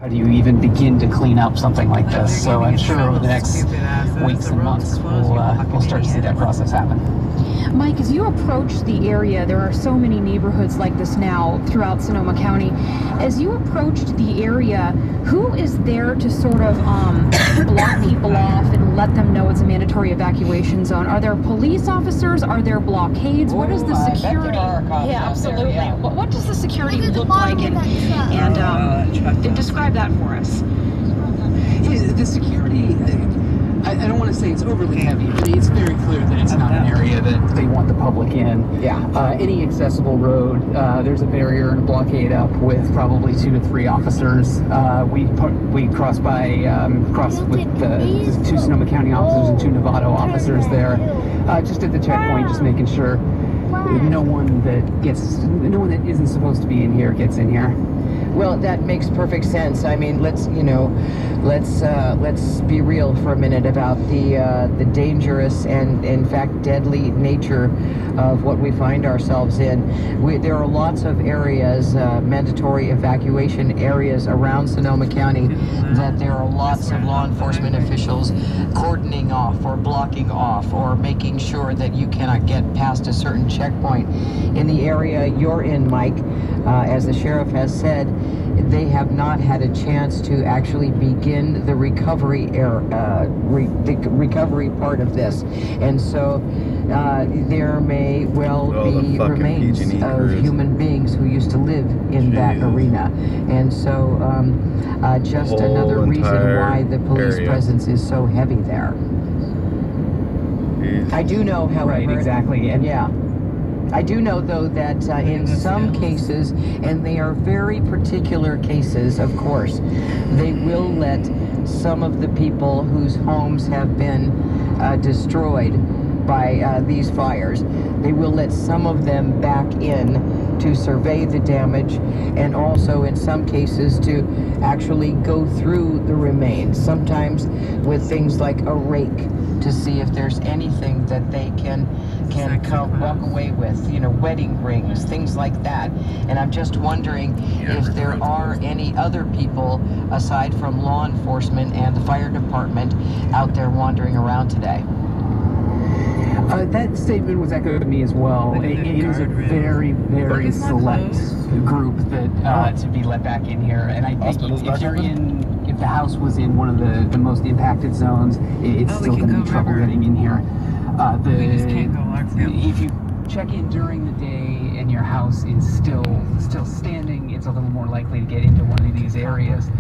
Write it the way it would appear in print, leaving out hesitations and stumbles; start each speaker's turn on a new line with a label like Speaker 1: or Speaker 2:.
Speaker 1: How do you even begin to clean up something like this? So I'm sure over the next weeks and months we'll start to see that process happen.
Speaker 2: Mike, as you approach the area, there are so many neighborhoods like this now throughout Sonoma County. As you approached the area, who is there to sort of block people off and let them know it's a mandatory evacuation zone? Are there police officers? Are there blockades? What is the security? Yeah, absolutely.
Speaker 1: Yeah.
Speaker 2: What does the security look like? And describe that for us.
Speaker 1: The security, I don't want to say it's overly heavy, but it's very clear that it's not an area that they want the public in. Yeah. Any accessible road, there's a barrier and a blockade up with probably 2 to 3 officers. We cross with the 2 Sonoma County officers and 2 Novato officers there, just at the checkpoint, just making sure no one that isn't supposed to be in here gets in here.
Speaker 3: Well, that makes perfect sense. I mean, let's be real for a minute about the dangerous and, in fact, deadly nature of what we find ourselves in. There are lots of areas, mandatory evacuation areas around Sonoma County that there are lots of law enforcement officials cordoning off or blocking off or making sure that you cannot get past a certain checkpoint. In the area you're in, Mike, as the sheriff has said, they have not had a chance to actually begin the recovery recovery part of this, and so there may well be remains of human beings who used to live in that arena, and so just another reason why the police presence is so heavy there. I do know, however,
Speaker 1: right, exactly, and
Speaker 3: yeah. I do know, though, that in some cases, and they are very particular cases, of course, they will let some of the people whose homes have been destroyed by these fires, they will let some of them back in to survey the damage, and also in some cases to actually go through the remains, sometimes with things like a rake, to see if there's anything that they can walk away with, you know, wedding rings, things like that. And I'm just wondering if there are any other people aside from law enforcement and the fire department out there wandering around today.
Speaker 1: That statement was echoed to me as well. It is a very, very select group that to be let back in here. And I think if the house was in one of the most impacted zones, it's still going to be trouble getting in here. If you check in during the day and your house is still standing, it's a little more likely to get into one of these areas.